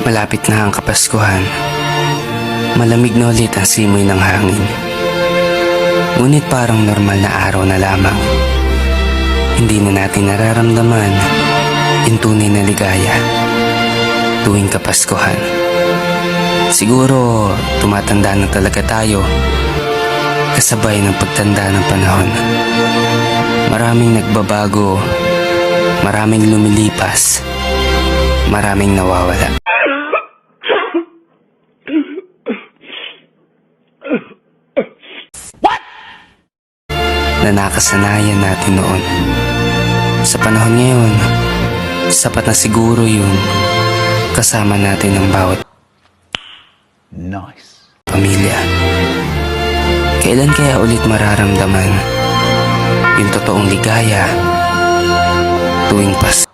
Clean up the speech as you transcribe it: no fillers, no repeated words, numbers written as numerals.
Malapit na ang Kapaskuhan. Malamig na ulit ang simoy ng hangin. Ngunit parang normal na araw na lamang. Hindi na natin nararamdaman yung tunay na ligaya tuwing Kapaskuhan. Siguro tumatanda na talaga tayo kasabay ng pagtanda ng panahon. Maraming nagbabago, maraming lumilipas, maraming nawawala. Na nakasanayan natin noon. Sa panahon ngayon, sapat na siguro yung kasama natin ng bawat pamilya. Kailan kaya ulit mararamdaman yung totoong ligaya tuwing Pasko?